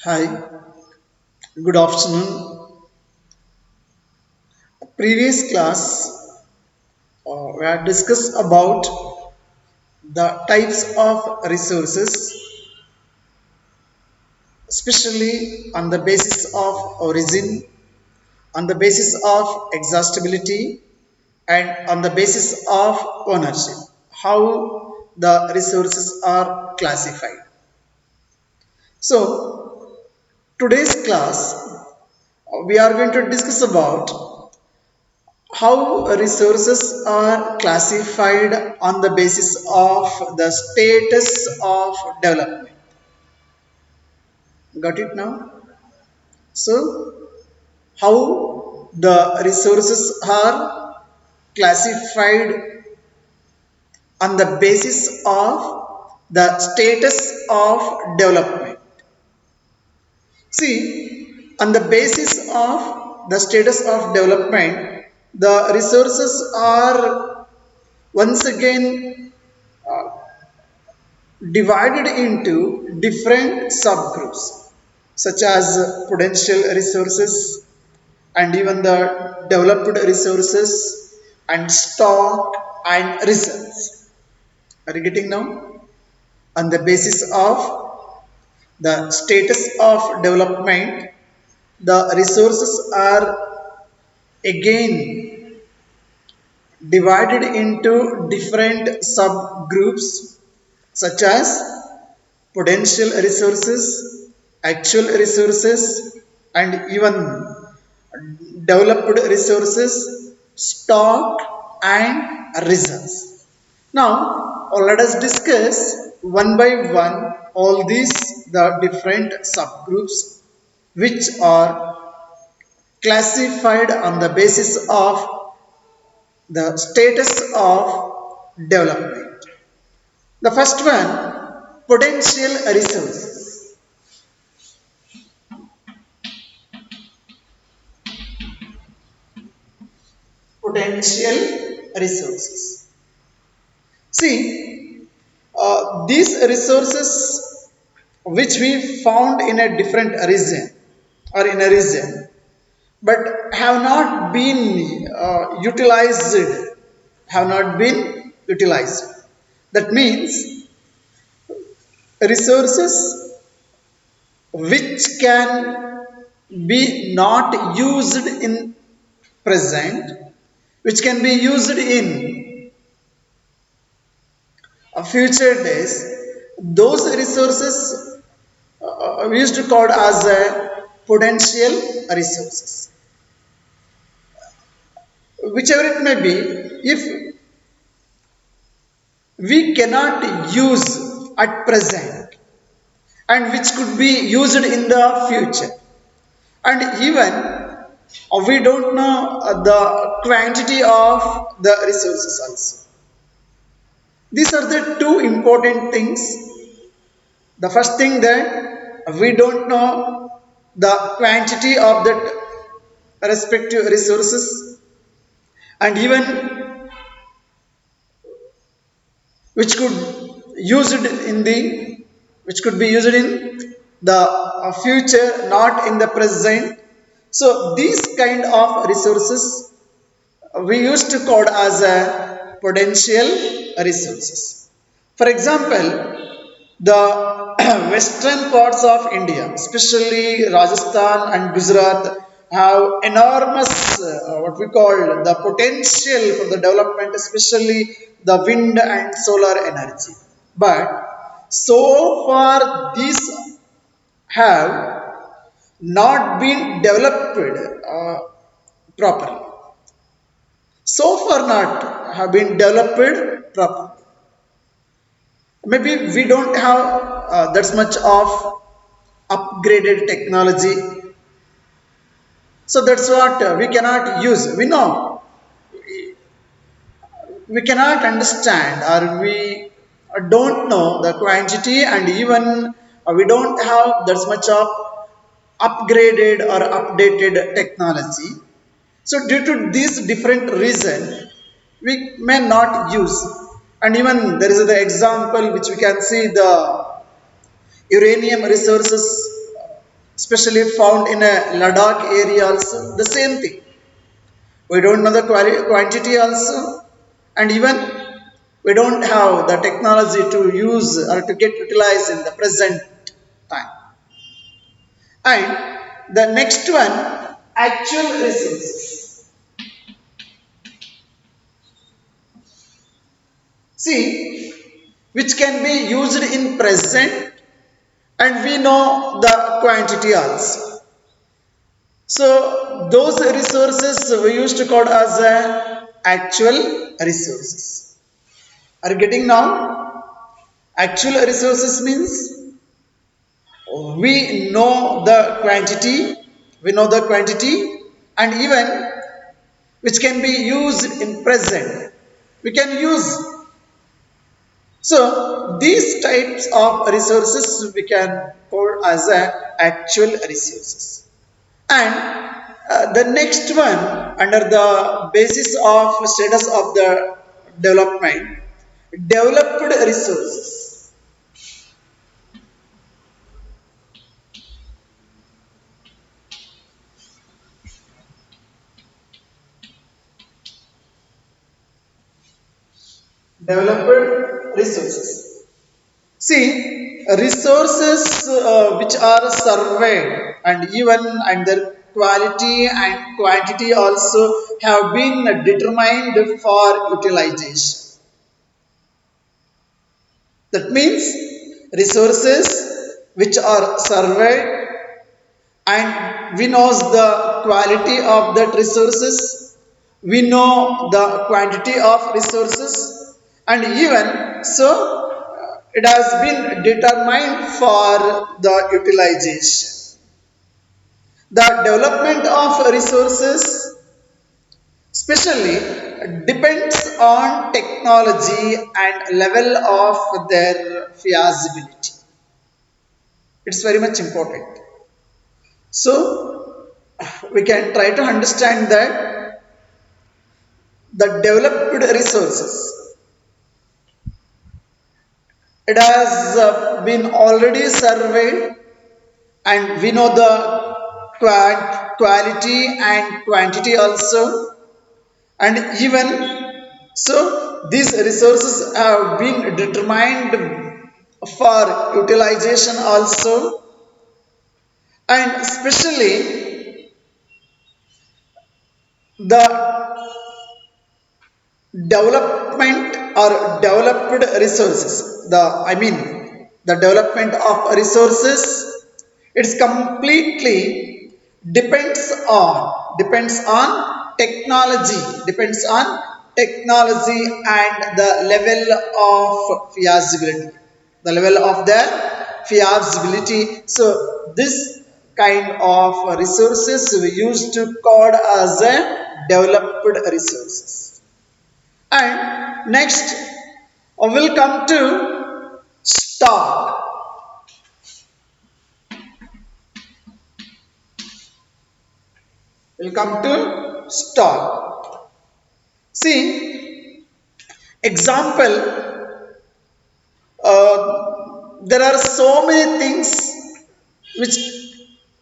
Hi, good afternoon. Previous class, we had discussed about the types of resources, especially on the basis of origin, on the basis of exhaustibility, and on the basis of ownership. How the resources are classified. So, today's class, we are going to discuss about how resources are classified on the basis of the status of development. Got it now? So, how the resources are classified on the basis of the status of development. See, on the basis of the status of development, the resources are once again divided into different subgroups such as potential resources and even the developed resources and stock and reserves. Are you getting now? On the basis of the status of development, the resources are again divided into different subgroups such as potential resources, actual resources, and even developed resources, stock, and reserves. Now, let us discuss one by one all these the different subgroups which are classified on the basis of the status of development. The first one, potential resources. Potential resources. See, these resources which we found in a different region or in a region but have not been utilized. That means resources which can be not used in present, which can be used in future days. Those resources we used to call as potential resources. Whichever it may be, if we cannot use at present and which could be used in the future, and even we don't know the quantity of the resources also. These are the two important things. The first thing that we don't know the quantity of that respective resources, and even which could used in the which could be used in the future, not in the present. So these kind of resources we used to call as a potential resources. For example, the western parts of India, especially Rajasthan and Gujarat, have enormous what we call the potential for the development, especially the wind and solar energy. But so far these have not been developed properly. So far not have been developed properly. Maybe we don't have that much of upgraded technology, so that's what we cannot use. We know we cannot understand, or we don't know the quantity, and even we don't have that much of upgraded or updated technology. So due to these different reason, we may not use. And even there is the example which we can see, the uranium resources especially found in a Ladakh area also, the same thing. We don't know the quantity also, and even we don't have the technology to use or to get utilized in the present time. And the next one, actual resources. See, which can be used in present, and we know the quantity also. So those resources we used to call as actual resources. Are you getting now? Actual resources means we know the quantity, and even which can be used in present. We can use. So these types of resources we can call as actual resources. And the next one, under the basis of status of the development, developed resources. Developed resources. See, resources which are surveyed, and even and their quality and quantity also have been determined for utilization. That means resources which are surveyed, and we knows the quality of that resources, we know the quantity of resources, and even so it has been determined for the utilization. The development of resources especially depends on technology and level of their feasibility. It's very much important. So we can try to understand that the developed resources, it has been already surveyed, and we know the quality and quantity also, and even so these resources have been determined for utilization also, and especially the development or developed resources, the development of resources, it's completely depends on technology and the level of feasibility, the level of their feasibility. So this kind of resources we used to call as a developed resources. And next, we'll come to stock. We'll come to stock. See, example, there are so many things which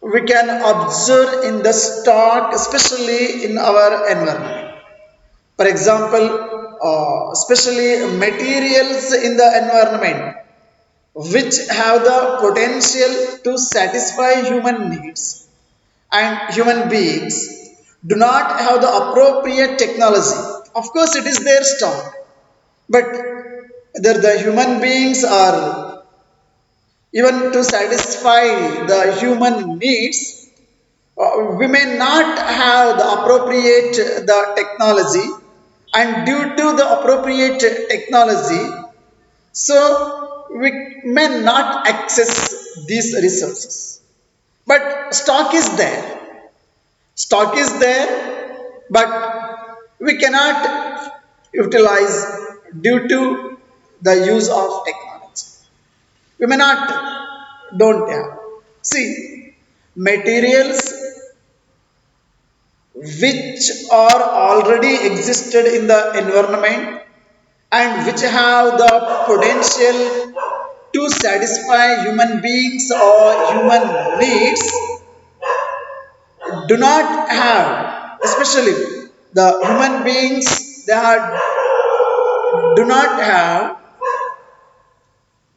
we can observe in the stock, especially in our environment. For example, especially materials in the environment which have the potential to satisfy human needs, and human beings do not have the appropriate technology. Of course, it is their stock, but whether the human beings are even to satisfy the human needs, we may not have the appropriate the technology, and due to the appropriate technology, so we may not access these resources. But stock is there, but we cannot utilize due to the use of technology. We may not don't have. See, materials which are already existed in the environment and which have the potential to satisfy human beings or human needs do not have, especially the human beings, they do not have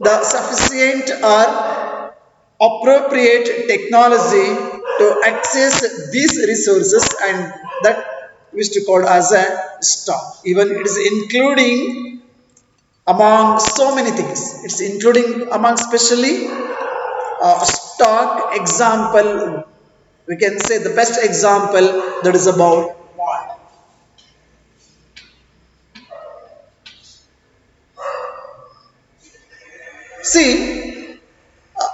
the sufficient or appropriate technology to access these resources, and that we used to call as a stock. Even it is including among so many things. It's including among especially stock example. We can say the best example that is about water. See,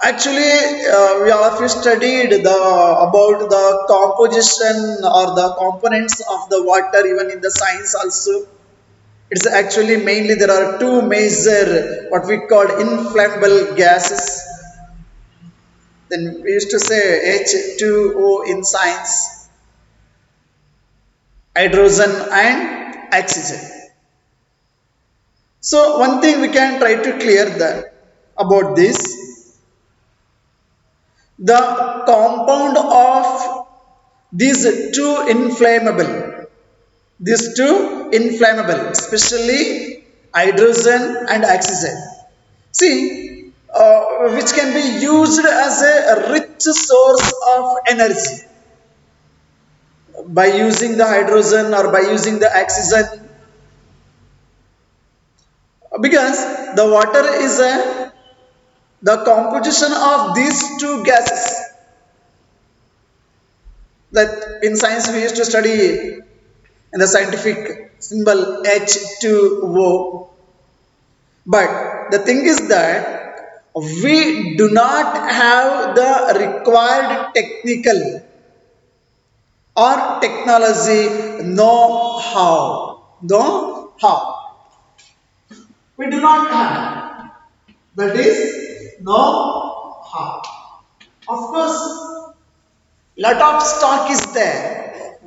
actually, we all of you studied the about the composition or the components of the water even in the science also. It's actually mainly there are two major what we call inflammable gases. Then we used to say H2O in science, hydrogen and oxygen. So one thing we can try to clear that about this, the compound of these two inflammable, especially hydrogen and oxygen. See, which can be used as a rich source of energy by using the hydrogen or by using the oxygen, because the water is the composition of these two gases that in science we used to study in the scientific symbol H2O. But the thing is that we do not have the required technical or technology know how. Know how. We do not have. That is know how. Of course, lot of stock is there.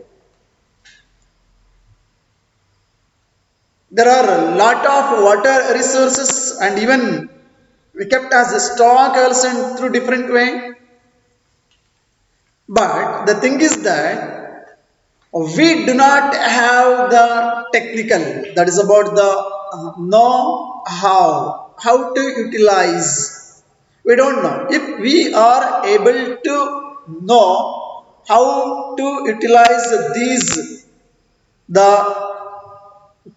There are a lot of water resources and even we kept as a stock also through different way. But the thing is that we do not have the technical, that is about the know how to utilize. We don't know. If we are able to know how to utilize these, the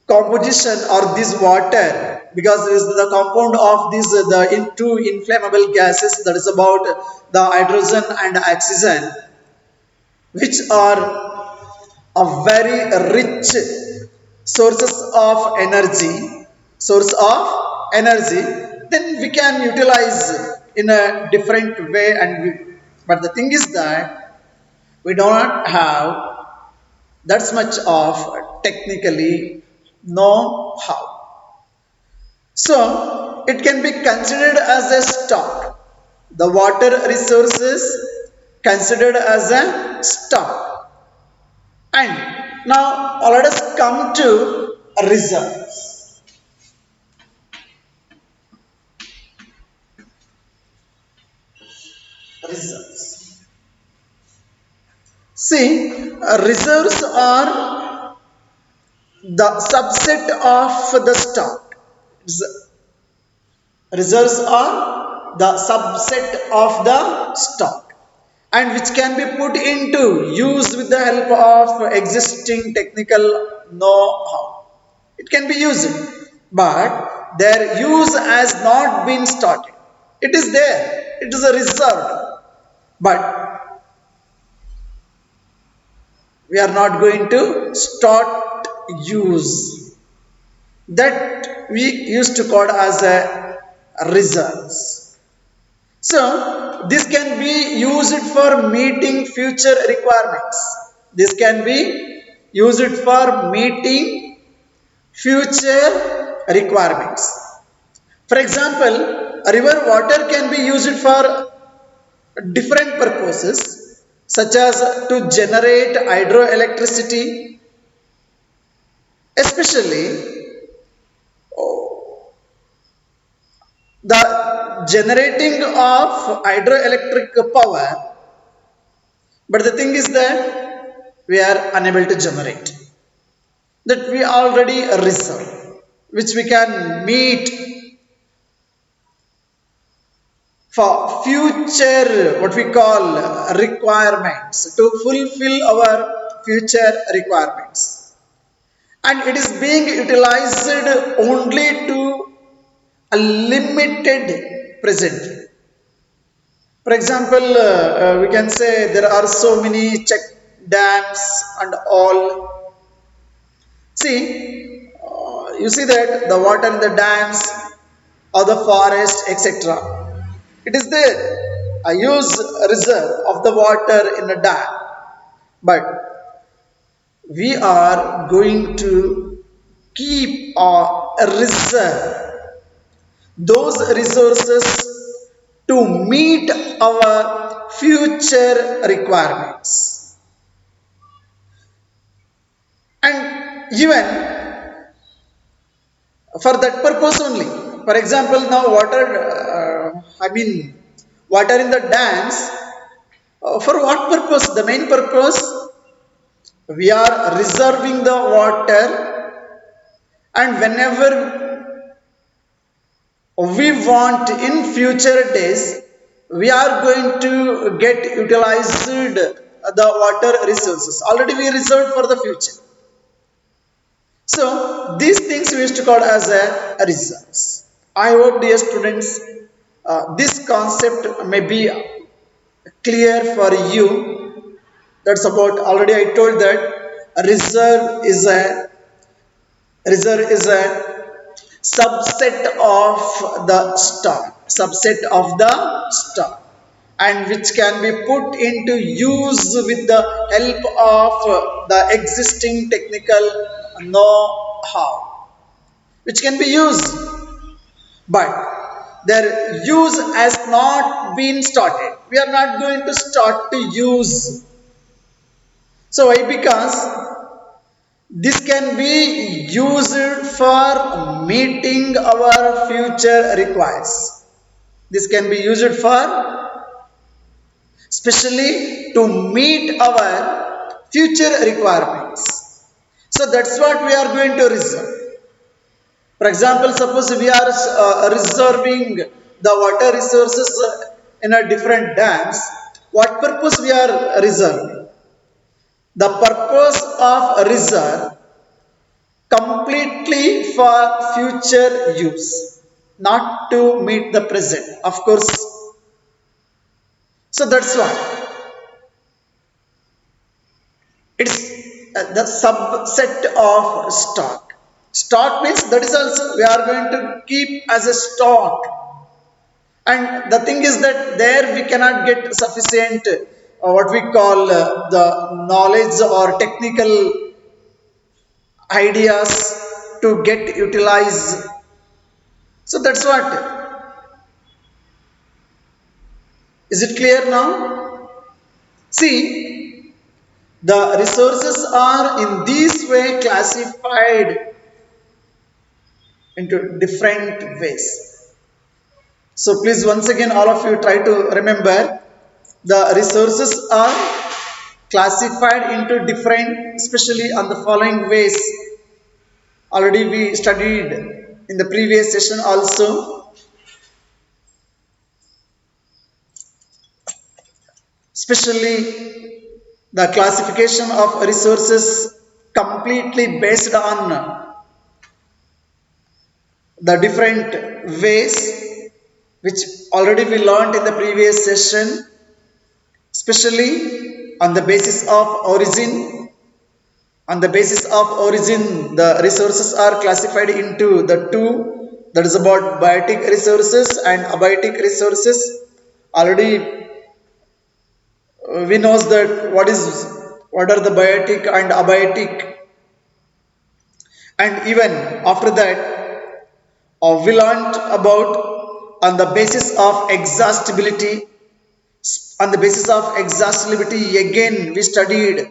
composition or this water, because it is the compound of these two inflammable gases, that is about the hydrogen and oxygen, which are a very rich source of energy, then we can utilize in a different way, but the thing is that we do not have that much of technically know how. So it can be considered as a stock. The water resources considered as a stock. And now let us come to reserves. Reserves. See, reserves are the subset of the stock. Reserves are the subset of the stock and which can be put into use with the help of existing technical know-how. It can be used, but their use has not been started. It is there, it is a reserve, but we are not going to start use. That we used to call as a reserves. So this can be used for meeting future requirements. This can be used for meeting future requirements. For example, river water can be used for different purposes such as to generate hydroelectricity, especially the generating of hydroelectric power, but the thing is that we are unable to generate, that we already reserve, which we can meet for future what we call requirements, to fulfill our future requirements, and it is being utilized only to a limited present. For example, we can say there are so many check dams and all. See, you see that the water in the dams or the forest, etc. It is there, a use reserve of the water in a dam, but we are going to keep a reserve those resources to meet our future requirements. And even for that purpose only, for example, now water, water in the dams, for what purpose? The main purpose, we are reserving the water, and whenever we want in future days, we are going to get utilized the water resources already we reserved for the future. So these things we used to call as a reserves. I hope, dear students, this concept may be clear for you. That's about, already I told that a reserve is a subset of the stock, and which can be put into use with the help of the existing technical know-how, which can be used, but their use has not been started. We are not going to start to use. So why? Because this can be used for meeting our future requires. This can be used for specially to meet our future requirements. So that's what we are going to reserve. For example, suppose we are reserving the water resources in a different dams. What purpose we are reserving? The purpose of reserve completely for future use, not to meet the present, of course. So that's why it's the subset of stock. Stock means that is also we are going to keep as a stock, and the thing is that there we cannot get sufficient what we call the knowledge or technical ideas to get utilized. So that's what. Is it clear now? See, the resources are in this way classified into different ways. So please, once again, all of you try to remember, the resources are classified into different, especially on the following ways. Already we studied in the previous session also. Especially the classification of resources completely based on the different ways, which already we learned in the previous session, especially on the basis of origin. On the basis of origin, the resources are classified into the two, that is about biotic resources and abiotic resources. Already we know that what are the biotic and abiotic, and even after that we learned about on the basis of exhaustibility. On the basis of exhaustibility, again we studied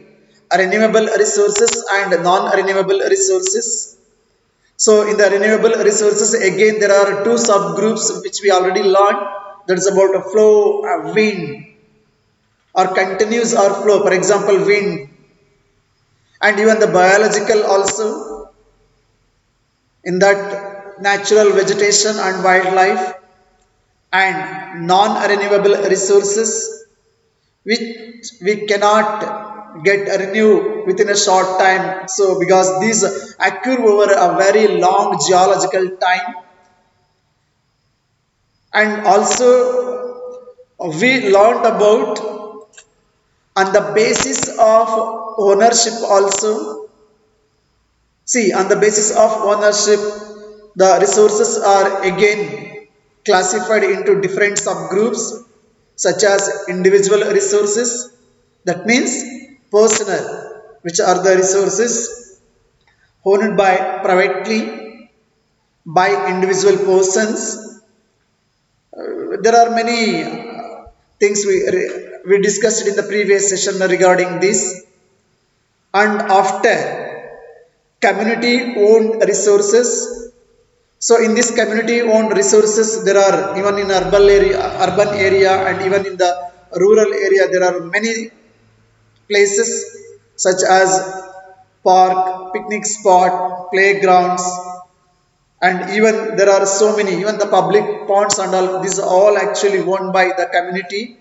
renewable resources and non-renewable resources. So in the renewable resources, again there are two subgroups which we already learned. That is about a flow, wind, or continuous or flow. For example, wind, and even the biological also, in that natural vegetation and wildlife, and non-renewable resources which we cannot get renew within a short time. So because these occur over a very long geological time, and also we learned about on the basis of ownership also. See, on the basis of ownership, the resources are again classified into different subgroups such as individual resources, that means personal, which are the resources owned by privately by individual persons. There are many things we discussed in the previous session regarding this. And after community owned resources, so in this community owned resources, there are even in urban area and even in the rural area, there are many places such as park, picnic spot, playgrounds, and even there are so many, even the public ponds and all, these are all actually owned by the community,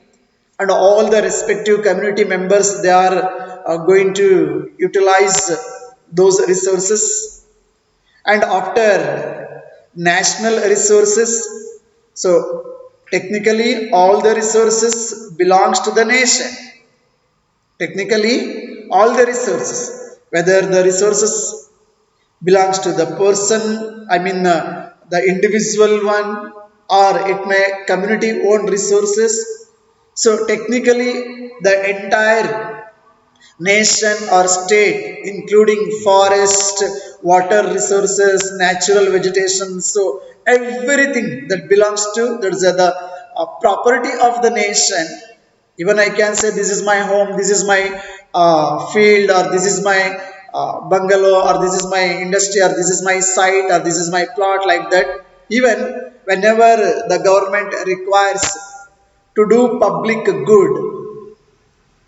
and all the respective community members, they are going to utilize those resources. And after national resources, so technically all the resources belongs to the nation. Technically all the resources, whether the resources belongs to the person, I mean the individual one, or it may community owned resources. So technically the entire nation or state, including forest, water resources, natural vegetation, so everything that belongs to, that is the property of the nation. Even I can say this is my home, this is my field, or this is my bungalow, or this is my industry, or this is my site, or this is my plot, like that. Even whenever the government requires to do public good,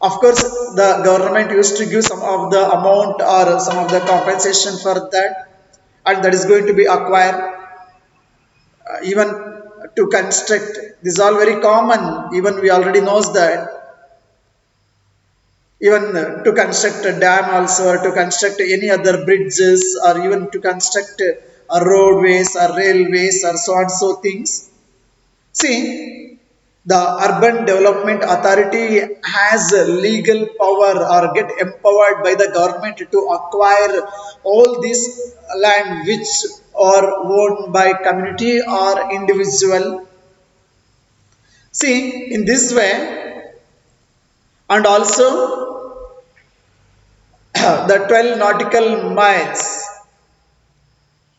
of course the government used to give some of the amount or some of the compensation for that, and that is going to be acquired, even to construct. This is all very common, even we already knows that. Even to construct a dam also, or to construct any other bridges, or even to construct roadways or railways or so on so things. See, the urban development authority has legal power or get empowered by the government to acquire all this land which are owned by community or individual. See, in this way, and also the 12 nautical miles,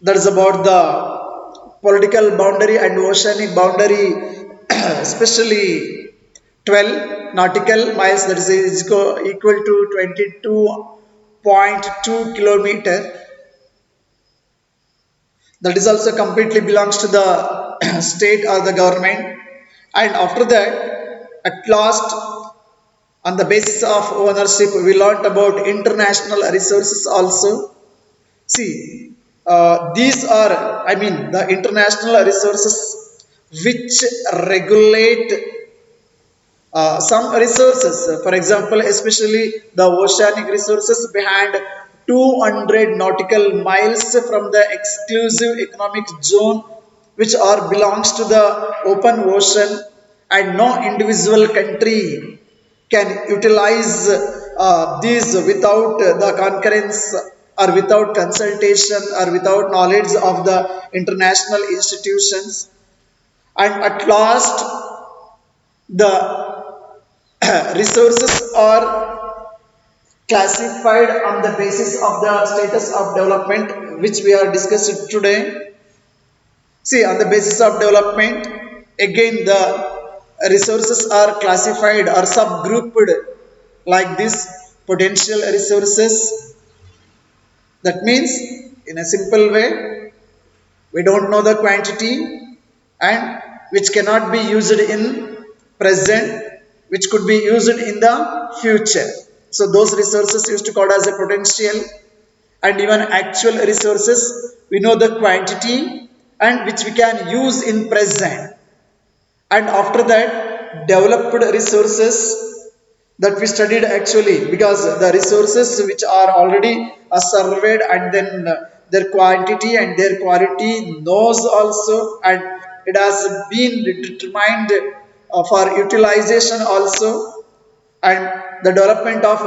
that is about the political boundary and oceanic boundary, especially 12 nautical miles, that is equal to 22.2 kilometer. That is also completely belongs to the state or the government. And after that, at last, on the basis of ownership, we learned about international resources also. See, these are, I mean, the international resources which regulate some resources. For example, especially the oceanic resources behind 200 nautical miles from the exclusive economic zone, which are belongs to the open ocean, and no individual country can utilize these without the concurrence, or without consultation, or without knowledge of the international institutions. And at last, the resources are classified on the basis of the status of development, which we are discussing today. See, on the basis of development, again the resources are classified or subgrouped like this: potential resources, that means in a simple way, We don't know the quantity, and which cannot be used in present, which could be used in the future. So those resources used to called as a potential. And even actual resources, we know the quantity and which we can use in present. And after that, developed resources that we studied actually, because the resources which are already surveyed, and then their quantity and their quality knows also, and it has been determined for utilization also. And the development of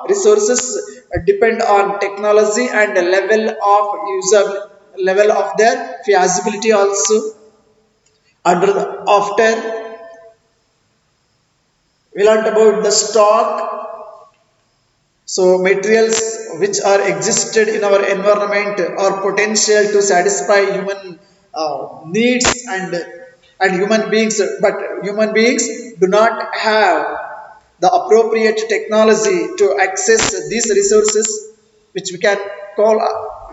resources depend on technology and the level of user, level of their feasibility also. After we learned about the stock. So materials which are existed in our environment are potential to satisfy human needs, and human beings, but human beings do not have the appropriate technology to access these resources, which we can call,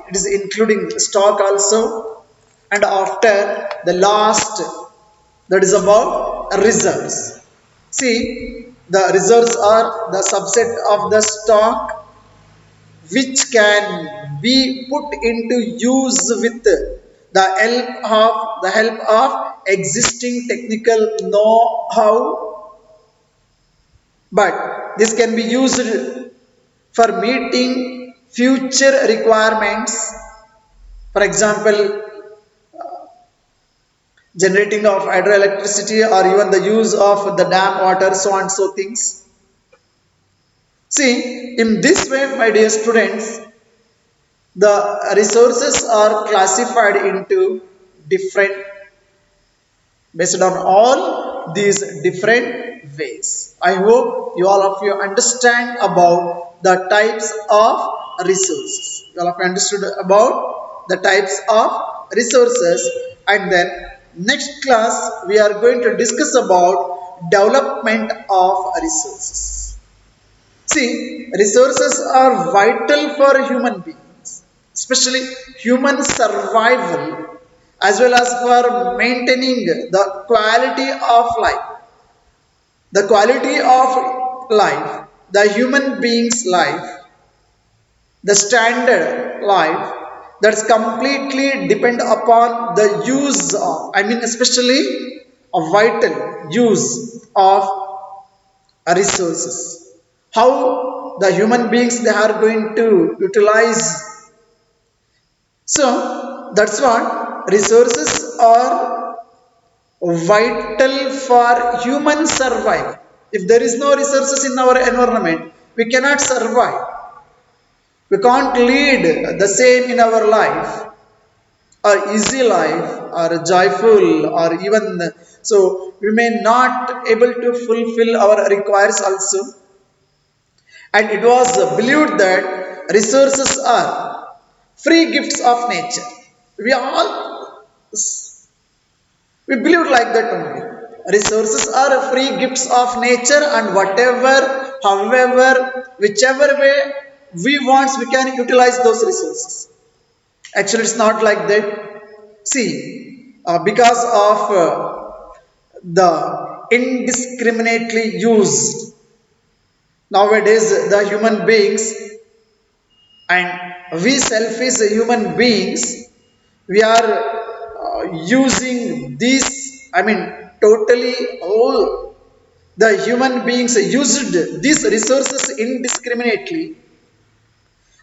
it is including stock also. And after the last, that is about reserves. See, the reserves are the subset of the stock which can be put into use with the help of existing technical know-how, but this can be used for meeting future requirements. For example, generating of hydroelectricity, or even the use of the dam water, so and so things. See, in this way, my dear students, the resources are classified into different, based on all these different ways. I hope you all of you understand about the types of resources. You all of you understood about the types of resources, and then next class we are going to discuss about development of resources. See, resources are vital for human beings, especially human survival, as well as for maintaining the quality of life. The quality of life, the human being's life, the standard life, that's completely depend upon the use of, I mean, especially a vital use of resources. How the human beings they are going to utilize. So that's what resources are vital for human survival. If there is no resources in our environment, we cannot survive. We can't lead the same in our life, or easy life, or joyful, or even so we may not able to fulfill our requires also. And it was believed that resources are free gifts of nature. We all we believe like that only. Resources are free gifts of nature, and whatever, however, whichever way we want, we can utilize those resources. Actually, it's not like that. See, because of the indiscriminately used nowadays, the human beings, and we selfish human beings, we are using these, I mean, totally all the human beings used these resources indiscriminately,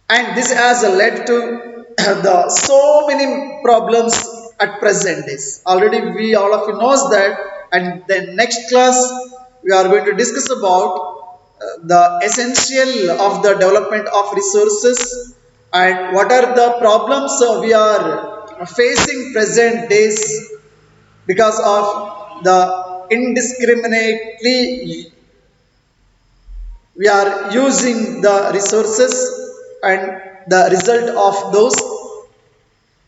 and this has led to the so many problems at present days. Already we all of you knows that. And then next class we are going to discuss about the essential of the development of resources, and what are the problems we are facing present days because of the indiscriminately we are using the resources, and the result of those,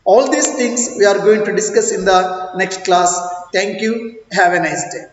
all these things we are going to discuss in the next class. Thank you. Have a nice day.